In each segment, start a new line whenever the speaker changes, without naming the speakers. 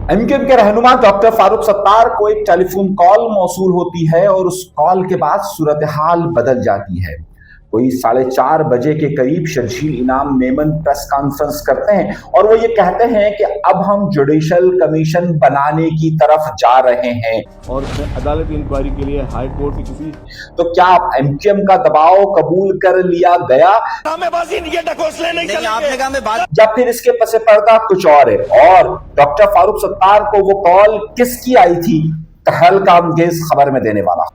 MQM के रहनुमा doctor Farooq Sattar को एक टेलीफोन कॉल मौसूल होती है और उस कॉल के बाद सूरत हाल बदल जाती है। कोई 4:30 बजे के करीब शर्जील इनाम मेमन प्रेस कॉन्फ्रेंस करते हैं और वो ये कहते हैं कि अब हम जुडिशल कमीशन बनाने की तरफ जा रहे हैं
और अदालत इंक्वायरी के लिए हाई कोर्ट की किसी
तो क्या एमक्यूएम का दबाव कबूल कर लिया गया या फिर इसके पसे पर्दा कुछ और है? और डॉक्टर फारूक सत्तार को वो कॉल किसकी आई थी, तहलका अंगेज खबर में देने वाला।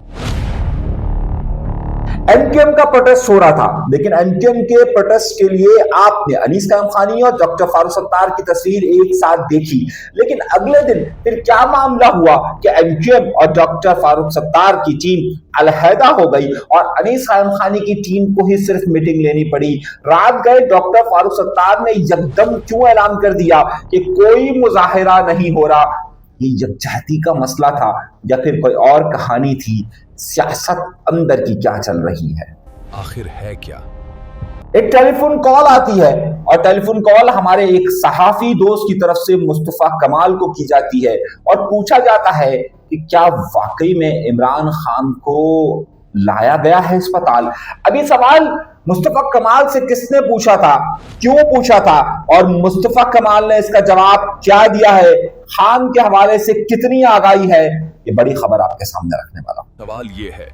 एमक्यूएम का प्रोटेस्ट हो रहा था, लेकिन एमक्यूएम के प्रोटेस्ट के लिए आपने अनीस कायम खानी और डॉक्टर फारूक सत्तार की तस्वीर एक साथ देखी, लेकिन अगले दिन फिर क्या मामला हुआ कि एमक्यूएम और डॉक्टर फारूक सत्तार की टीम अलहदा हो गई और अनीस कायम खानी की टीम को ही सिर्फ मीटिंग लेनी पड़ी। रात गए डॉक्टर फारूक सत्तार ने यकदम क्यों ऐलान कर दिया कि कोई मुजाहिरा नहीं हो रहा? ये यकजहती का मसला था या फिर कोई और कहानी थी? सियासत अंदर की क्या चल रही है,
आखिर है क्या?
एक टेलीफोन कॉल आती है और टेलीफोन कॉल हमारे एक सहाफी दोस्त की तरफ से मुस्तफा कमाल को की जाती है और पूछा जाता है कि क्या वाकई में इमरान खान को लाया गया है अस्पताल। अभी सवाल मुस्तफा कमाल से किसने पूछा था, क्यों पूछा था और मुस्तफा कमाल ने इसका जवाब क्या दिया है, खान के हवाले से कितनी आगाही है, ये बड़ी खबर आपके सामने रखने वाला।
सवाल ये है,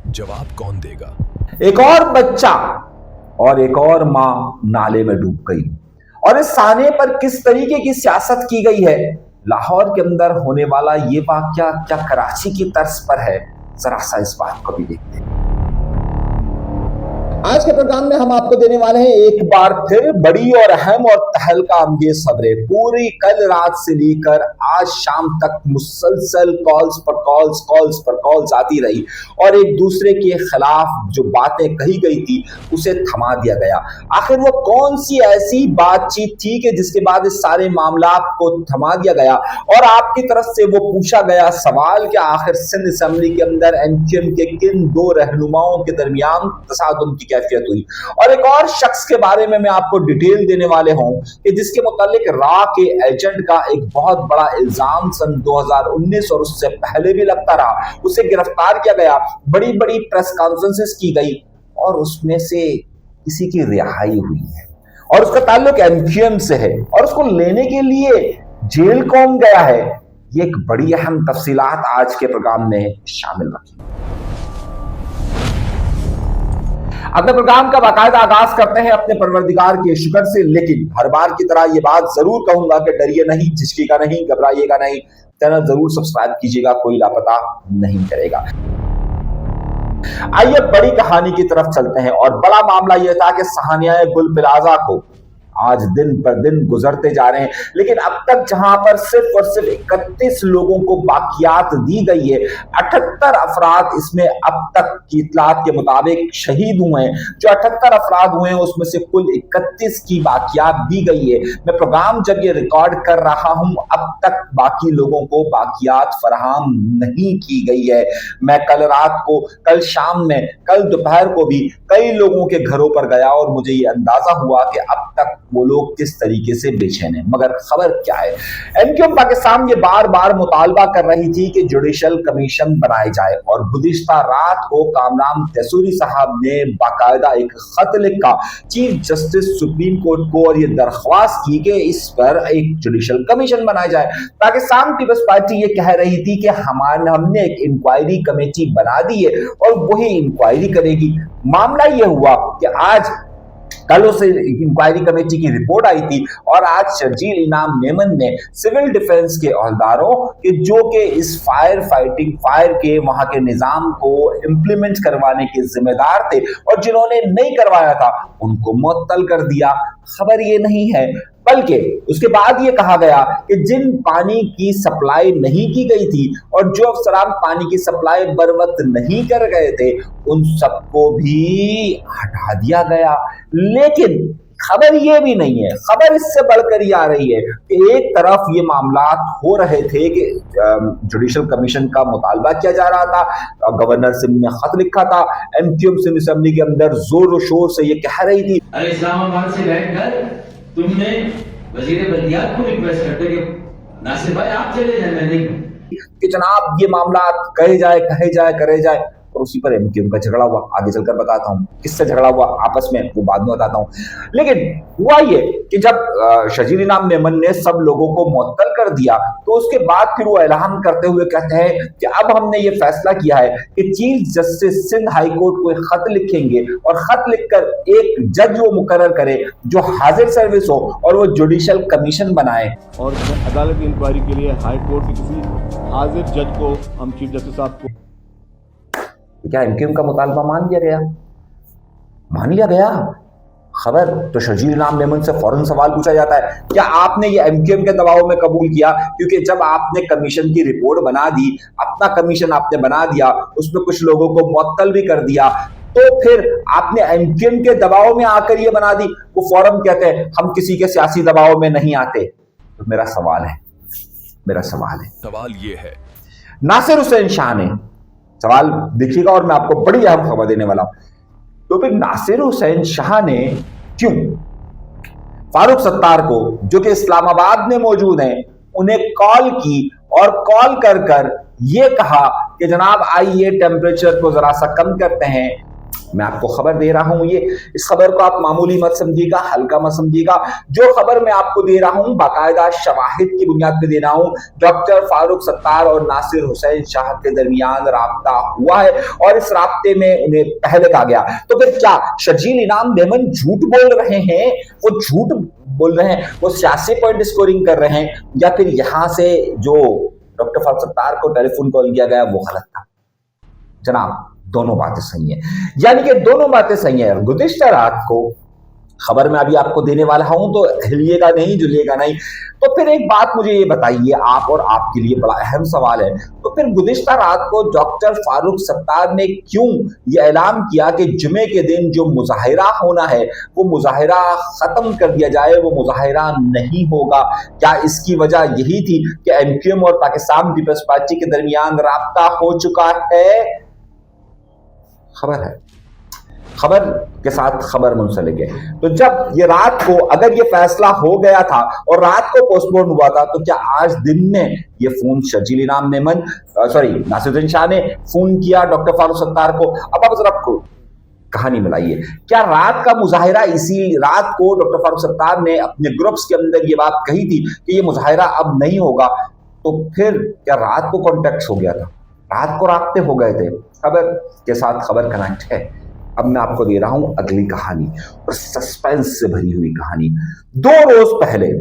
जवाब कौन देगा?
एक और बच्चा और एक और मां नाले में डूब गई और इस साने पर किस तरीके की सियासत की गई है। लाहौर के अंदर होने वाला ये वाकया क्या कराची की तर्ज पर है, जरा सा इस बात को भी देखते हैं। आज के प्रोग्राम में हम आपको देने वाले हैं एक बार फिर बड़ी और अहम और तहलका अंगेज खबरें। पूरी कल रात से लेकर आज शाम तक मुसलसल कॉल्स आती रही और एक दूसरे के खिलाफ जो बातें कही गई थी उसे थमा दिया गया। आखिर वो कौन सी ऐसी बातचीत थी कि जिसके बाद इस सारे मामला को थमा दिया गया और आपकी तरफ से वो पूछा गया सवाल कि आखिर सिंध असेंबली के अंदर एमक्यूएम के किन दो रहनुमाओं के दरमियान तसादुम की कैफियत हुई। और एक और शख्स के बारे में मैं आपको डिटेल देने वाले हूं कि जिसके मुतालिक रा के एजेंट का एक बहुत बड़ा इल्जाम सन 2019 और उससे पहले भी लगता रहा, उसे गिरफ्तार किया गया, बड़ी बड़ी प्रेस कॉन्फ्रेंसेस की गई और उसमें से किसी की रिहाई हुई है और उसका ताल्लुक एमक्यूएम से है और उसको लेने के लिए जेल कौन गया है। ये एक बड़ी अहम तफसीलात आज के प्रोग्राम में शामिल रखी। अपने प्रोग्राम का बाकायदा आगाज करते हैं अपने परवरदिगार के शुक्र से, लेकिन हर बार की तरह ये बात जरूर कहूंगा कि डरिए नहीं, झिझकिएगा नहीं, घबराइएगा नहीं, चैनल जरूर सब्सक्राइब कीजिएगा, कोई लापता नहीं करेगा। आइए बड़ी कहानी की तरफ चलते हैं और बड़ा मामला यह था कि सहानिया गुल प्लाजा को आज दिन पर दिन गुजरते जा रहे हैं, लेकिन अब तक जहां पर सिर्फ और सिर्फ 31 लोगों को बाकियात दी गई है, 78 अफराद इसमें अब तक की इतलात के मुताबिक शहीद हुए हैं। जो 78 अफराद हुए हैं उसमें से कुल 31 की बाकियात दी गई है। मैं प्रोग्राम जब ये रिकॉर्ड कर रहा हूं अब तक बाकी लोगों को बाकियात फराहम नहीं की गई है। मैं कल रात को, कल शाम में, कल दोपहर को भी कई लोगों के घरों पर गया और मुझे ये अंदाजा हुआ कि अब तक वो लोग किस तरीके से बेचैन हैं। मगर खबर क्या है, एमक्यूएम पाकिस्तान ये बार बार मुतालबा कर रही थी कि जुडिशल कमीशन बनाए जाए और गुज़िश्ता रात को कामरान तैसूरी साहब ने बाकायदा एक खत लिखा चीफ जस्टिस सुप्रीम कोर्ट को और ये दरख्वास्त की कि इस पर एक जुडिशल कमीशन बनाया जाए। पाकिस्तान पीपल्स पार्टी ये कह रही थी कि हमने एक इंक्वायरी कमेटी बना दी है और वही इंक्वायरी करेगी। मामला ये हुआ कि आज कल उस इंक्वायरी कमेटी की रिपोर्ट आई थी और आज शर्जील इनाम मेमन ने सिविल डिफेंस के अहलदारों के जो कि इस फायर के वहां के निजाम को इंप्लीमेंट करवाने के जिम्मेदार थे और जिन्होंने नहीं करवाया था उनको मुअत्तल कर दिया। खबर ये नहीं है बल्कि उसके बाद ये कहा गया कि जिन पानी की सप्लाई नहीं की गई थी और जो अफसरान पानी की सप्लाई बर वक्त नहीं कर गए थे उन सबको भी हटा दिया गया। लेकिन खबर ये भी नहीं है, खबर इससे बढ़कर ये आ रही है कि एक तरफ ये मामला हो रहे थे कि जुडिशल कमीशन का मुतालबा किया जा रहा था, गवर्नर सिंह ने खत लिखा था, एमक्यूएम सिंध असेंबली के अंदर जोर शोर से ये कह रही थी,
अरे इस्लामाबाद से बैठकर तुमने वजीर बल्दियात को रिक्वेस्ट करते कि नासिर भाई आप चले जाए, मैं नहीं।
कि जनाब ये मामला कहे जाए करे जाए, और उसी पर एमक्यूएम का झगड़ा हुआ। आगे चलकर बताता हूँ किससे झगड़ा हुआ आपस में, वो बाद में बताता हूँ। लेकिन हुआ ये कि जब शजील इनाम मेमन ने सब लोगों को मुअत्तल कर दिया, तो उसके बाद फिर वो ऐलान करते हुए कहते हैं कि अब हमने ये फैसला किया है कि chief justice Sindh high court को एक खत लिखेंगे और खत लिखकर एक जज वो मुकर्रर करे जो हाजिर सर्विस हो और वो जुडिशियल कमीशन बनाए।
और अदालती इंक्वायरी के लिए हाई कोर्ट के किसी हाजिर जज को हम चीफ जस्टिस साहब को
क्या एमक्यूएम का मुतालबा मान लिया गया? मान लिया गया खबर। तो शजील इनाम मेमन से फौरन सवाल पूछा जाता है, क्या आपने ये एमक्यूएम के दबाव में कबूल किया? क्योंकि जब आपने कमीशन की रिपोर्ट बना दी, अपना कमीशन आपने बना दिया, उसमें कुछ लोगों को मुअत्तल भी कर दिया, तो फिर आपने एमक्यूएम के दबाव में आकर ये बना दी। वो फौरन कहते हैं हम किसी के सियासी दबाव में नहीं आते। तो मेरा सवाल है
सवाल ये है,
नासिर हुसैन शाह ने, सवाल देखिएगा और मैं आपको बड़ी अहम खबर देने वाला हूं, तो फिर नासिर हुसैन शाह ने क्यों फारूक सत्तार को, जो कि इस्लामाबाद में मौजूद हैं, उन्हें कॉल की और कॉल कर ये कहा कि जनाब आइए टेम्परेचर को जरा सा कम करते हैं। मैं आपको खबर दे रहा हूं, ये इस खबर को आप मामूली मत समझिएगा, हल्का मत समझिएगा। जो खबर मैं आपको दे रहा हूं बाकायदा शवाहिद की बुनियाद पे दे रहा हूं। डॉक्टर फारूक सत्तार और नासिर हुसैन शाह के दरमियान राब्ता हुआ है और इस राब्ते में उन्हें पहले कहा गया। तो फिर क्या शजील इनाम मेमन झूठ बोल रहे हैं? वो झूठ बोल रहे हैं, वो सियासी पॉइंट स्कोरिंग कर रहे हैं, या फिर यहां से जो डॉक्टर फारूक सत्तार को टेलीफोन कॉल किया गया वो गलत था? जनाब दोनों बातें सही हैं, यानी कि दोनों बातें सही हैं। गुज़िश्ता रात को खबर में अभी आपको देने वाला हूं, तो हिलिएगा नहीं, जुलिएगा नहीं। तो फिर एक बात मुझे ये बताइए, आप और आपके लिए बड़ा अहम सवाल है, तो फिर गुज़िश्ता रात को डॉक्टर फारूक सत्तार ने क्यों ये ऐलान किया कि जुमे के दिन जो मुजाहिरा होना है वो मुजाहिरा खत्म कर दिया जाए, वो मुजाहिरा नहीं होगा? क्या इसकी वजह यही थी कि एमक्यूएम और पाकिस्तान पीपल्स पार्टी के दरमियान राब्ता हो चुका है? खबर है, खबर के साथ खबर मुंसलिक है। तो जब ये रात को अगर ये फैसला हो गया था और रात को पोस्टपोन हुआ था, तो क्या आज दिन में ये फोन शजील इनाम मेमन नासिर हुसैन शाह ने फोन किया डॉक्टर फारूक सत्तार को? अब आप जरा कहानी मिलाइए। क्या रात का मुजाहिरा, इसी रात को डॉक्टर फारूक सत्तार ने अपने ग्रुप्स के अंदर ये बात कही थी कि ये मुजाहिरा अब नहीं होगा, तो फिर क्या रात को कॉन्टेक्ट हो गया था, रात को राब्ते हो गए थे? खबर के साथ खबर कनेक्ट है। अब मैं आपको दे रहा हूं अगली कहानी, और सस्पेंस से भरी हुई कहानी। 2 रोज पहले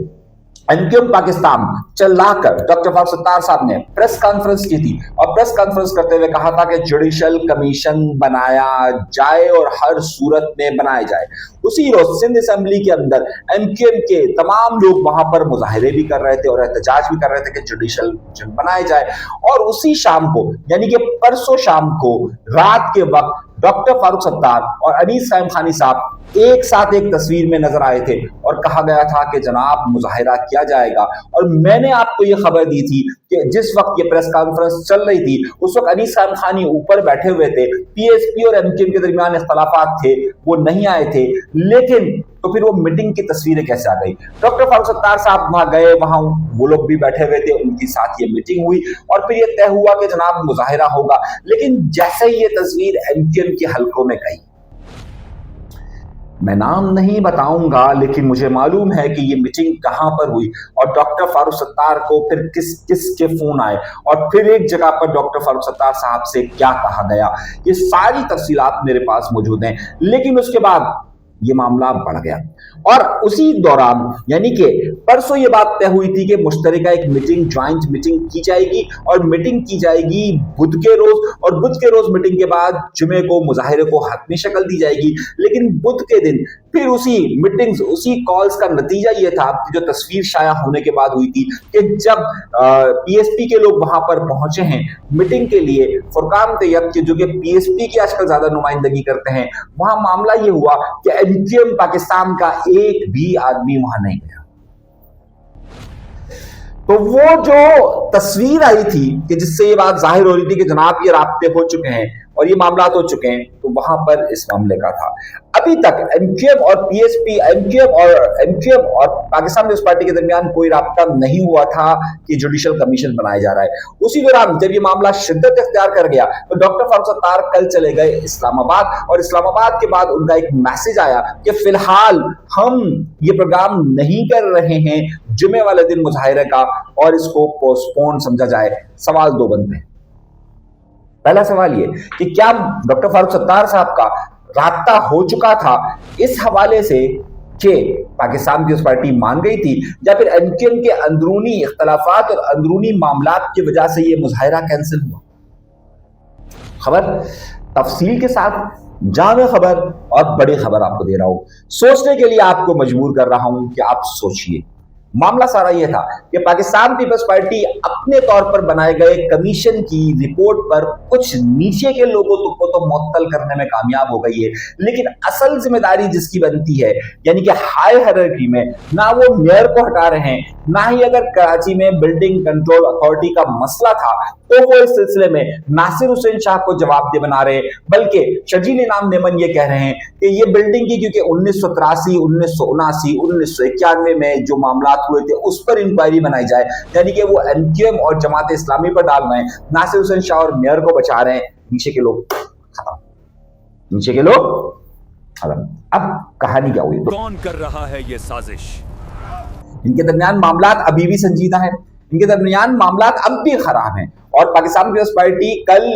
एमक्यूएम पाकिस्तान चलाकर डॉक्टर फारूक सत्तार साहब ने प्रेस कॉन्फ्रेंस की थी और प्रेस कॉन्फ्रेंस करते हुए कहा था कि जुडिशियल कमीशन बनाया जाए और हर सूरत में बनाया जाए। उसी रोज सिंध असेंबली के अंदर एमक्यूएम के तमाम लोग वहां पर मुजाहिरे भी कर रहे थे और एहतजाज भी कर रहे थे कि जुडिशियल कमीशन बनाया जाए। और उसी शाम को, यानी कि परसों शाम को रात के वक्त डॉक्टर फारूक सत्तार और अनीस साइम खानी साहब एक साथ एक तस्वीर में नजर आए थे और कहा गया था कि जनाब मुजाहिरा किया जाएगा। और मैंने आपको ये खबर दी थी कि जिस वक्त ये प्रेस कॉन्फ्रेंस चल रही थी उस वक्त अनीस साइम खानी ऊपर बैठे हुए थे, पीएसपी और एमक्यूएम के दरमियान इख्तलाफात थे, वो नहीं आए थे। लेकिन तो फिर वो मीटिंग की तस्वीरें कैसे आ गई? डॉक्टर फारूक सत्तार साहब वहां गए, वहां वो लोग भी बैठे हुए थे, उनके साथ ये मीटिंग हुई और फिर ये तय हुआ कि जनाब मुजाहिरा होगा। लेकिन जैसे ही ये तस्वीर एमक्यूएम के हलकों में गई, मैं नाम नहीं बताऊंगा, लेकिन मुझे मालूम है कि ये मीटिंग कहां पर हुई और डॉक्टर फारूक सत्तार को फिर किस किस के फोन आए और फिर एक जगह पर डॉक्टर फारूक सत्तार साहब से क्या कहा गया, ये सारी तफसीलात मेरे पास मौजूद हैं। लेकिन उसके बाद ये मामला बढ़ गया और उसी दौरान, यानी कि परसों ये बात तय हुई थी कि मुश्तरका एक मीटिंग, ज्वाइंट मीटिंग की जाएगी और मीटिंग की जाएगी बुध के रोज, और बुध के रोज मीटिंग के बाद जुमे को मुजाहिरे को हतमी शक्ल दी जाएगी। लेकिन बुध के दिन फिर उसी मीटिंग्स, उसी कॉल्स का नतीजा ये था कि जो तस्वीर शाया होने के बाद हुई थी कि जब पीएसपी के लोग वहां पर पहुंचे हैं मीटिंग के लिए, फुरकान तैयब के जो कि पीएसपी की आजकल ज्यादा नुमाइंदगी करते हैं, वहां मामला ये हुआ कि एमक्यूएम पाकिस्तान का एक भी आदमी वहां नहीं गया। तो वो जो तस्वीर आई थी कि जिससे ये बात जाहिर हो रही थी कि जनाब ये राब्ते हो चुके हैं اور یہ معاملات ہو چکے ہیں، تو وہاں پر اس معاملے کا تھا۔ ابھی تک ایم کیو ایم اور P S P, M Q M اور پاکستان پیپلز پارٹی کے درمیان کوئی رابطہ نہیں ہوا تھا کہ جوڈیشل کمیشن بنایا جا رہا ہے۔ اسی دوران جب یہ معاملہ شدت اختیار کر گیا تو ڈاکٹر فاروق ستار کل چلے گئے اسلام آباد، اور اسلام آباد کے بعد ان کا ایک میسج آیا کہ فی الحال ہم یہ پروگرام نہیں کر رہے ہیں جمعے والے دن مظاہرے کا، اور اس کو پوسٹ پون سمجھا جائے۔ سوال دو بنتے ہیں۔ پہلا سوال یہ کہ کیا ڈاکٹر فاروق ستار صاحب کا رابطہ ہو چکا تھا اس حوالے سے کہ پاکستان پیپلز پارٹی مان گئی تھی، یا پھر ایم کیو ایم کے اندرونی اختلافات اور اندرونی معاملات کی وجہ سے یہ مظاہرہ کینسل ہوا؟ خبر تفصیل کے ساتھ جامع خبر اور بڑی خبر آپ کو دے رہا ہوں، سوچنے کے لیے آپ کو مجبور کر رہا ہوں کہ آپ سوچئے۔ معاملہ سارا یہ تھا کہ پاکستان پیپلز پارٹی اپنے طور پر بنائے گئے کمیشن کی رپورٹ پر کچھ نیچے کے لوگوں کو تو معطل کرنے میں کامیاب ہو گئی ہے، لیکن اصل ذمہ داری جس کی بنتی ہے، یعنی کہ ہائی ہائرارکی میں، نہ وہ میئر کو ہٹا رہے ہیں، نہ ہی اگر کراچی میں بلڈنگ کنٹرول اتھارٹی کا مسئلہ تھا تو وہ اس سلسلے میں ناصر حسین شاہ کو جواب دہ بنا رہے، بلکہ شجیل انعام میمن یہ کہہ رہے ہیں کہ یہ بلڈنگ کی کیونکہ 1983 1979 1991 میں جو معاملات ہوئے تھے اس پر انکوائری بنائی جائے، یعنی کہ وہ ایم کیو ایم اور جماعت اسلامی پر ڈال رہے ہیں، ناصر حسین شاہ اور میئر کو بچا رہے ہیں، نیچے کے لوگ ختم، نیچے کے لوگ ختم۔ اب کہانی کیا ہوئی؟
کون کر رہا ہے یہ سازش؟
ان کے درمیان معاملات ابھی بھی سنجیدہ ہیں، ان کے درمیان معاملات اب بھی خراب ہیں، اور پاکستان پیپلز پارٹی کل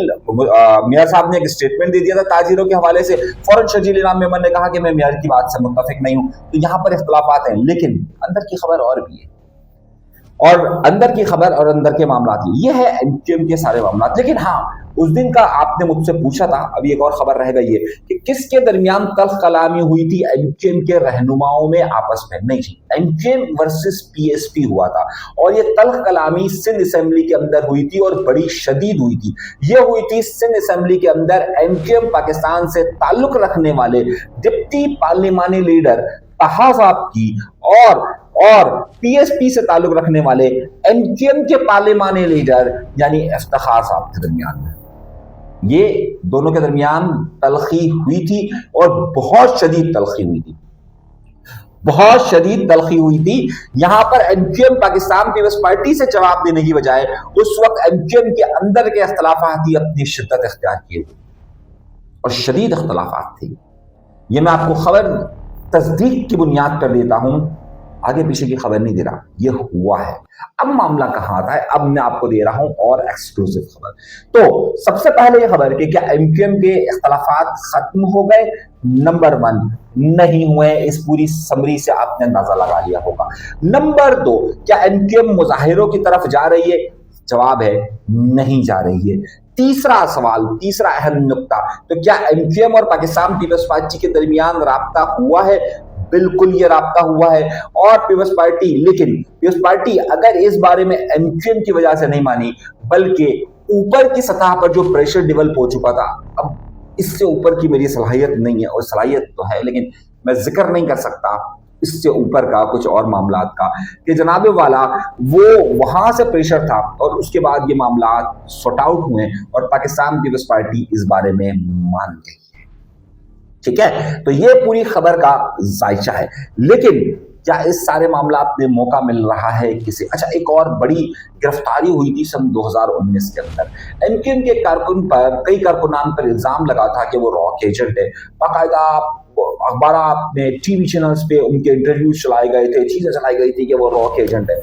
میئر صاحب نے ایک اسٹیٹمنٹ دے دیا تھا تاجروں کے حوالے سے، فوراً شجیل انعام میمن نے کہا کہ میں میئر کی بات سے متفق نہیں ہوں۔ تو یہاں پر اختلافات ہیں، لیکن اندر کی خبر اور بھی ہے، اور اندر کی خبر اور اندر کے معاملات یہ ہے ایم کیو ایم کے سارے معاملات۔ لیکن ہاں، اس دن کا آپ نے مجھ سے پوچھا تھا، ابھی ایک اور خبر رہ گئی ہے کہ کس کے درمیان تلخ کلامی ہوئی تھی ایم کیو ایم کے رہنماؤں میں آپس میں؟ نہیں جی، M Q M versus P S P ہوا تھا، اور یہ تلخ کلامی سندھ اسمبلی کے اندر ہوئی تھی، اور بڑی شدید ہوئی تھی۔ یہ ہوئی تھی سندھ اسمبلی کے اندر ایم کیو ایم پاکستان سے تعلق رکھنے والے ڈپٹی پارلیمانی لیڈر طہا صاحب کی اور پی ایس پی سے تعلق رکھنے والے ایم کیو ایم کے پارلیمانی لیڈر یعنی افتخار صاحب کے درمیان میں۔ یہ دونوں کے درمیان تلخی ہوئی تھی، اور بہت شدید تلخی ہوئی تھی، بہت شدید تلخی ہوئی تھی۔ یہاں پر M Q M Pakistan Peoples Party سے جواب دینے کی بجائے اس وقت ایم کیو ایم کے اندر کے اختلافات ہی اپنی شدت اختیار کیے ہوئے، اور شدید اختلافات تھے۔ یہ میں آپ کو خبر تصدیق کی بنیاد پر دیتا ہوں، آگے پیچھے کی خبر نہیں دے رہا، یہ ہوا ہے۔ اب معاملہ کہاں آتا ہے؟ اب میں آپ کو دے رہا ہوں اور ایکسکلوسیو خبر۔ تو سب سے پہلے یہ خبر کہ کیا ایم کیو ایم کے اختلافات ختم ہو گئے؟ نمبر 1، نہیں ہوئے، اس پوری سمری سے آپ نے اندازہ لگا لیا ہوگا۔ نمبر 2، کیا ایم کیو ایم مظاہروں کی طرف جا رہی ہے؟ جواب ہے نہیں جا رہی ہے۔ تیسرا سوال، تیسرا اہم نقطہ، تو کیا ایم کیو ایم اور پاکستان پیپلز پارٹی کے درمیان رابطہ ہوا ہے؟ بالکل یہ رابطہ ہوا ہے، اور پیپلز پارٹی، لیکن پیپلز پارٹی اگر اس بارے میں ایم کیو ایم کی وجہ سے نہیں مانی، بلکہ اوپر کی سطح پر جو پریشر ڈیولپ ہو چکا تھا، اب اس سے اوپر کی میری صلاحیت نہیں ہے، اور صلاحیت تو ہے لیکن میں ذکر نہیں کر سکتا اس سے اوپر کا کچھ اور معاملات کا، کہ جناب والا وہ وہاں سے پریشر تھا، اور اس کے بعد یہ معاملات سارٹ آؤٹ ہوئے، اور پاکستان پیپلز پارٹی اس بارے میں مان گئی۔ ٹھیک ہے، تو یہ پوری خبر کا ذائچہ ہے۔ لیکن کیا اس سارے معاملات میں موقع مل رہا ہے کسی؟ اچھا، ایک اور بڑی گرفتاری ہوئی تھی سن 2019 کے اندر، ایم کیو ایم کے کارکن پر، کئی کارکنان پر الزام لگا تھا کہ وہ راک ایجنٹ ہے، باقاعدہ اخبارات میں، ٹی وی چینلز پہ ان کے انٹرویوز چلائے گئے تھے، چیزیں چلائی گئی تھی کہ وہ راک ایجنٹ ہے۔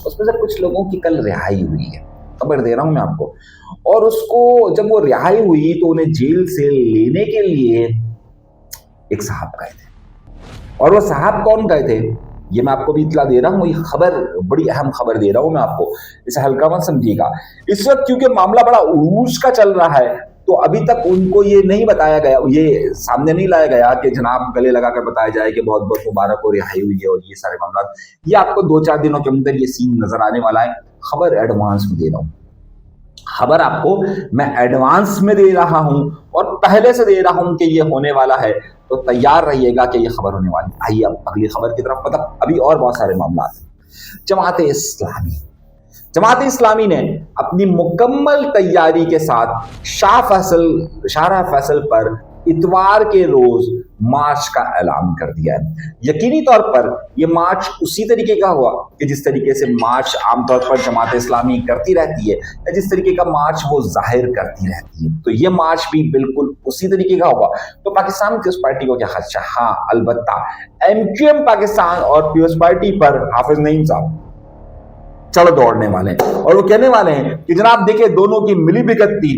اس میں سے کچھ لوگوں کی کل رہائی ہوئی ہے، خبر دے رہا ہوں میں آپ کو، اور اس کو جب وہ رہائی ہوئی تو انہیں جیل سے لینے کے لیے ایک صاحب گئے تھے، اور وہ صاحب کون گئے تھے یہ میں آپ کو بھی اطلاع دے رہا ہوں، یہ خبر بڑی اہم خبر دے رہا ہوں میں آپ کو، اسے ہلکا مت سمجھیے گا۔ اس وقت کیونکہ معاملہ بڑا عروج کا چل رہا ہے، تو ابھی تک ان کو یہ نہیں بتایا گیا، یہ سامنے نہیں لایا گیا کہ جناب گلے لگا کر بتایا جائے کہ بہت بہت مبارک ہو، رہائی ہوئی ہے، اور یہ سارے معاملات، یہ آپ کو 2-4 دنوں کے اندر یہ سین نظر آنے والا ہے۔ خبر ایڈوانس میں دے رہا ہوں، خبر آپ کو میں ایڈوانس میں دے رہا ہوں، اور پہلے سے دے رہا ہوں کہ یہ ہونے والا ہے، تو تیار رہیے گا کہ یہ خبر ہونے والی۔ آئیے اب اگلی خبر کی طرف، مطلب ابھی اور بہت سارے معاملات ہیں۔ جماعت اسلامی जमात इस्लामी ने अपनी मुकम्मल तैयारी के साथ शाहरा फैसल पर इतवार के रोज मार्च का ऐलान कर दिया है। यकीनी तौर पर यह मार्च उसी तरीके का हुआ कि जिस तरीके से मार्च आमतौर पर जमात इस्लामी करती रहती है, या जिस तरीके का मार्च वो जाहिर करती रहती है, तो ये मार्च भी बिल्कुल उसी तरीके का होगा। तो पाकिस्तान पीपल्स पार्टी को क्या खदशा? हाँ, अलबत्ता MQM पाकिस्तान और पीपल्स पार्टी पर हाफिज नईम साहब चढ़ दौड़ने वाले हैं और वो कहने वाले हैं कि जनाब देखिए दोनों की मिली भगत थी,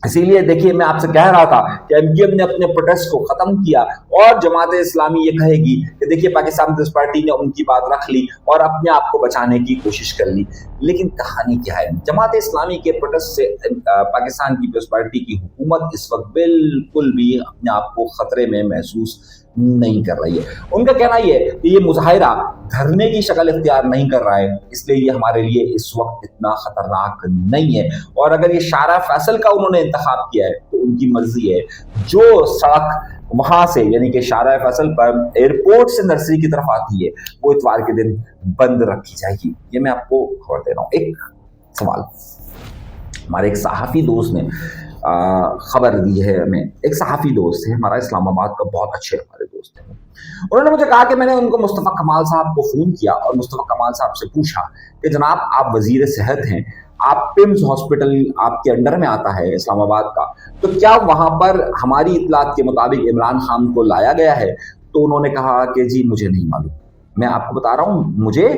इसीलिए देखिए मैं आपसे कह रहा था कि MQM ने अपने प्रोटेस्ट को खत्म किया और जमात इस्लामी ये कहेगी कि देखिए पाकिस्तान पीपल्स पार्टी ने उनकी बात रख ली और अपने आप को बचाने की कोशिश कर ली। लेकिन कहानी क्या है? जमात इस्लामी के प्रोटेस्ट से पाकिस्तान की पीपल्स पार्टी की हुकूमत इस वक्त बिल्कुल भी अपने आप को खतरे में महसूस नहीं कर रही है। उनका कहना ये है कि ये मुजाहिरा धरने की शक्ल इख्तियार नहीं कर रहा है, इसलिए ये हमारे लिए इस वक्त इतना खतरनाक नहीं है। और अगर ये शाहरा फैसल का उन्होंने इंतखाब किया है तो उनकी मर्जी है। जो सड़क वहां से यानी कि शाहरा फैसल पर एयरपोर्ट से नर्सरी की तरफ आती है वो इतवार के दिन बंद रखी जाएगी। ये मैं आपको खबर दे रहा हूँ। एक सवाल, हमारे एक सहाफ़ी दोस्त ने खबर दी है हमें। एक सहाफ़ी दोस्त है हमारा, इस्लामाबाद का, बहुत अच्छे हमारे दोस्त हैं। उन्होंने मुझे कहा कि मैंने उनको मुस्तफ़ा कमाल साहब को फ़ोन किया और मुस्तफ़ा कमाल साहब से पूछा कि जनाब आप वज़ीर सेहत हैं, आप पिम्स हॉस्पिटल आपके अंडर में आता है इस्लामाबाद का, तो क्या वहाँ पर हमारी इतलात के मुताबिक इमरान खान को लाया गया है? तो उन्होंने कहा कि जी मुझे नहीं मालूम, मैं आपको बता रहा हूँ मुझे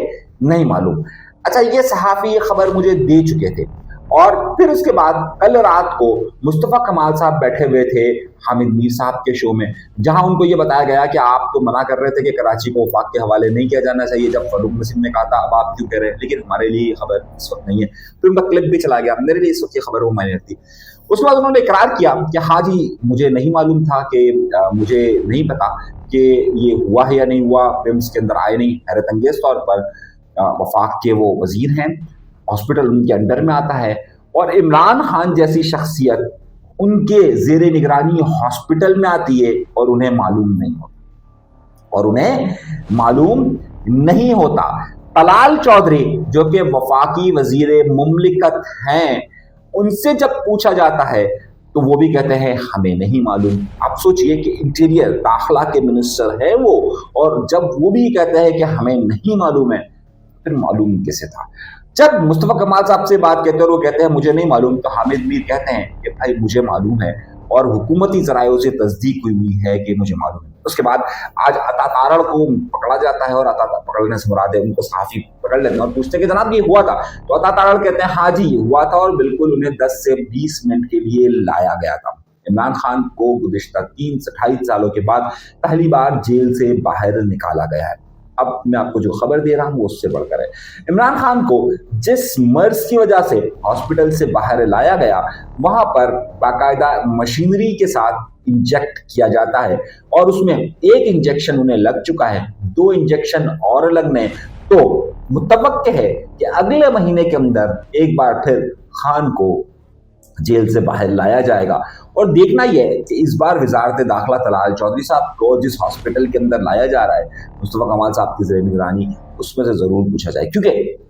नहीं मालूम। अच्छा, ये सहाफ़ी ये खबर मुझे दे चुके थे और फिर उसके बाद कल रात को मुस्तफ़ा कमाल साहब बैठे हुए थे हामिद मीर साहब के शो में, जहां उनको ये बताया गया कि आप तो मना कर रहे थे कि कराची को वफाक के हवाले नहीं किया जाना चाहिए, जब फरूक नसीम ने कहा था अब आप क्यों कह रहे हैं, लेकिन हमारे लिए ये खबर इस वक्त नहीं है। फिर उनका क्लिप भी चला गया, मेरे लिए इस वक्त ये खबर वो मैंने थी। उसके बाद उन्होंने इकरार किया कि हाँ जी मुझे नहीं मालूम था, कि मुझे नहीं पता कि ये हुआ है या नहीं हुआ, पिम्स के अंदर आए नहीं। हैरत अंगेज तौर पर वफाक के वो वजीर हैं, हॉस्पिटल उनके अंडर में आता है और इमरान खान जैसी शख्सियत उनके ज़ेरे निगरानी हॉस्पिटल में आती है और उन्हें मालूम नहीं होता। तलाल चौधरी जो कि वफाकी वजीर मुमलिकत हैं, उनसे जब पूछा जाता है तो वो भी कहते हैं हमें नहीं मालूम। आप सोचिए कि इंटीरियर दाखिला के मिनिस्टर है वो, और जब वो भी कहते हैं कि हमें नहीं मालूम है, फिर मालूम कैसे था? जब मुस्तफ़ा कमाल साहब से बात कहते हैं और वो कहते हैं मुझे नहीं मालूम, तो हामिद मीर कहते हैं कि भाई मुझे मालूम है और हुकूमती ज़रायों से तस्दीक हुई है कि मुझे मालूम है। उसके बाद आज अता तारड़ को पकड़ा जाता है और अता पकड़ने से मुराद है उनको सहाफ़ी पकड़ लेते हैं और पूछते हैं कि जनाब ये हुआ था, तो अता तारड़ कहते हैं हाँ जी ये हुआ था और बिल्कुल उन्हें 10 से 20 मिनट के लिए लाया गया था। इमरान खान को गुज़िश्ता 3 से 28 सालों के बाद पहली बार जेल से बाहर निकाला गया है। अब मैं आपको जो खबर दे रहा हूं वो उससे बढ़कर है। इमरान खान को जिस मर्ज की वजह से हॉस्पिटल से बाहर लाया गया, वहां पर बाकायदा मशीनरी के साथ इंजेक्ट किया जाता है और उसमें एक इंजेक्शन उन्हें लग चुका है, 2 इंजेक्शन और लगने। तो मुतवक्के है कि अगले महीने के अंदर एक बार फिर खान को जेल से बाहर लाया जाएगा। और देखना यह है कि इस बार वजारत दाखिला तलाल चौधरी साहब को जिस हॉस्पिटल के अंदर लाया जा रहा है मुस्तफ़ा कमाल साहब की ज़ेरे निगरानी, उसमें से ज़रूर पूछा जाए, क्योंकि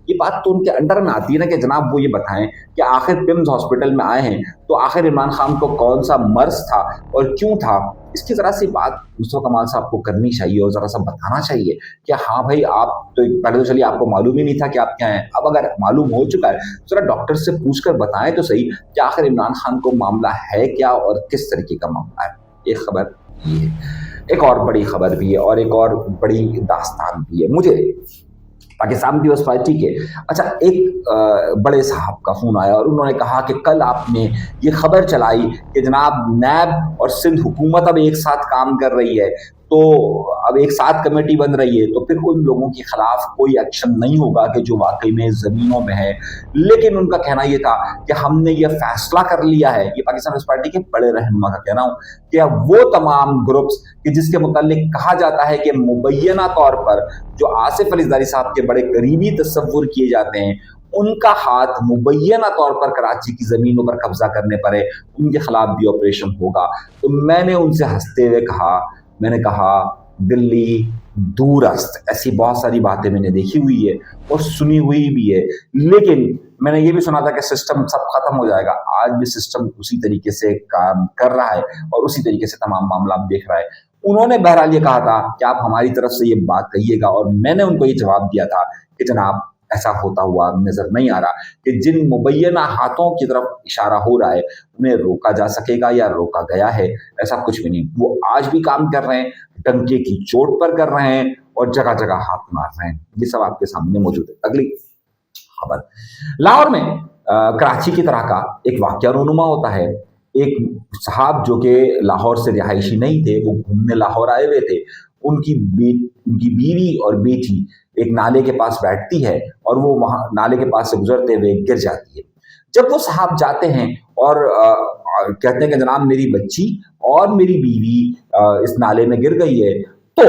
ये बात तो उनके अंडर में आती है ना कि जनाब वो ये बताएं कि आखिर पिम्स हॉस्पिटल में आए हैं तो आखिर इमरान खान को कौन सा मर्ज था और क्यों था। इसकी ज़रा सी बात मुस्तफ़ा कमाल साहब को करनी चाहिए और ज़रा सा बताना चाहिए कि हाँ भाई आप तो पहले तो चलिए आपको मालूम ही नहीं था कि आप क्या हैं, अब अगर मालूम हो चुका है ज़रा डॉक्टर से पूछ कर बताएं तो सही कि आखिर इमरान खान को मामला है क्या और किस तरीके का मामला है। एक खबर ये है, एक और बड़ी खबर भी है और एक और बड़ी दास्तान भी है। मुझे पाकिस्तान पीपल्स पार्टी के एक बड़े साहब का फ़ोन आया और उन्होंने कहा कि कल आपने ये खबर चलाई कि जनाब नैब और सिंध हुकूमत अब एक साथ काम कर रही है, तो अब एक साथ कमेटी बन रही है, तो फिर उन लोगों के खिलाफ कोई एक्शन नहीं होगा कि जो वाकई में ज़मीनों में है। लेकिन उनका कहना यह था कि हमने ये फैसला कर लिया है, ये पाकिस्तान पीपल्स पार्टी के बड़े रहनुमा का कहना हूँ, कि वो तमाम ग्रुप्स कि जिसके मुतालिक कहा जाता है कि मुबैना तौर पर जो आसिफ अली ज़रदारी साहब के बड़े करीबी तस्वुर किए जाते हैं, उनका हाथ मुबैना तौर पर कराची की ज़मीनों पर कब्जा करने पर है, उनके खिलाफ भी ऑपरेशन होगा। तो मैंने उनसे हंसते हुए कहा, मैंने कहा दिल्ली दूरस्थ, ऐसी बहुत सारी बातें मैंने देखी हुई है और सुनी हुई भी है। लेकिन मैंने ये भी सुना था कि सिस्टम सब खत्म हो जाएगा। आज भी सिस्टम उसी तरीके से काम कर रहा है और उसी तरीके से तमाम मामला आप देख रहा है। उन्होंने बहरहाल ये कहा था कि आप हमारी तरफ से ये बात कहिएगा, और मैंने उनको ये जवाब दिया था कि जनाब ऐसा होता हुआ नजर नहीं आ रहा कि जिन मुबैना हाथों की तरफ इशारा हो रहा है उन्हें रोका जा सकेगा या रोका गया है, ऐसा कुछ भी नहीं। वो आज भी काम कर रहे हैं, डंके की चोट पर कर रहे हैं और जगह जगह हाथ मार रहे हैं। ये सब आपके सामने मौजूद है। अगली खबर, लाहौर में कराची की तरह का एक वाकया रूनुमा होता है। एक साहब जो कि लाहौर से रिहायशी नहीं थे, वो घूमने लाहौर आए हुए थे। उनकी बीवी और बेटी एक नाले के पास बैठती है और वो वहां नाले के पास से गुजरते हुए गिर जाती है। जब वो साहब जाते हैं और कहते हैं कि जनाब मेरी बच्ची और मेरी बीवी इस नाले में गिर गई है, तो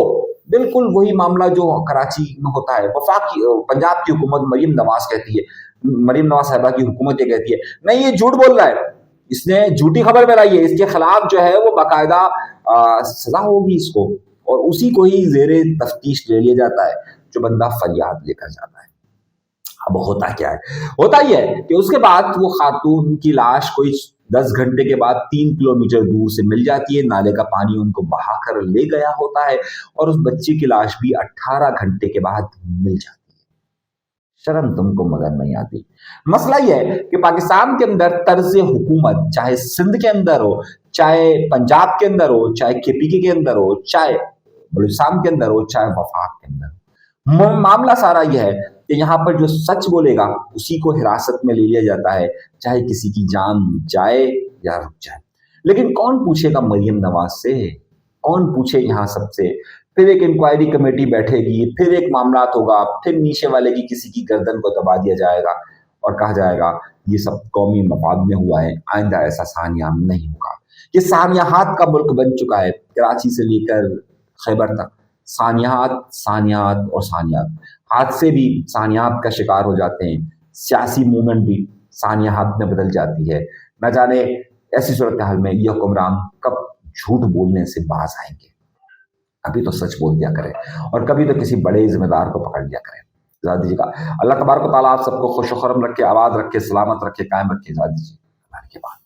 बिल्कुल वही मामला जो कराची में होता है। पंजाब की हुकूमत मरीम नवाज कहती है, मरीम नवाज साहिबा की हुकूमत ये कहती है नहीं ये झूठ बोल रहा है, इसने झूठी खबर फैलाई है, इसके खिलाफ जो है वो बाकायदा सजा होगी इसको, और उसी को ही जेरे तफ्तीश ले लिया जाता है जो बंदा फरियाद लेकर जाता है। अब होता क्या है, होता ही है कि उसके बाद वो खातून की लाश कोई 10 घंटे के बाद 3 किलोमीटर दूर से मिल जाती है। नाले का पानी उनको बहा कर ले गया होता है और उस बच्ची की लाश भी 18 घंटे के बाद मिल जाती है। शर्म तुमको मगर नहीं आती। मसला यह है कि पाकिस्तान के अंदर तर्ज हुकूमत, चाहे सिंध के अंदर हो, चाहे पंजाब के अंदर हो, चाहे केपीके के अंदर हो, चाहे बलूचिस्तान के अंदर हो, चाहे वफाक के अंदर हो, मामला सारा यह है कि यहाँ पर जो सच बोलेगा उसी को हिरासत में ले लिया जाता है, चाहे किसी की जान जाए या रुक जाए। लेकिन कौन पूछेगा मरीम नवाज से, कौन पूछे यहाँ सबसे? फिर एक इंक्वायरी कमेटी बैठेगी, फिर एक मामला होगा, फिर नीचे वाले की किसी की गर्दन को दबा दिया जाएगा और कहा जाएगा ये सब कौमी मफाद में हुआ है, आइंदा ऐसा सानिया नहीं होगा। ये सानियात का मुल्क बन चुका है, कराची से लेकर खैबर तक सानियात सानियात और सानियात। हादसे भी सानियात का शिकार हो जाते हैं, सियासी मूवमेंट भी सानियात में बदल जाती है। न जाने ऐसी सूरत हाल में ये हुक्मरान कब झूठ बोलने से बाज आएंगे। कभी तो सच बोल दिया करें और कभी तो किसी बड़े जिम्मेदार को पकड़ लिया करें। इजाज़त दीजिएगा। अल्लाह तबारक व तआला आप सबको खुश व खुर्रम रखे, आबाद रखे, सलामत रखे, कायम रखे। इजाज़त दीजिए। के बाद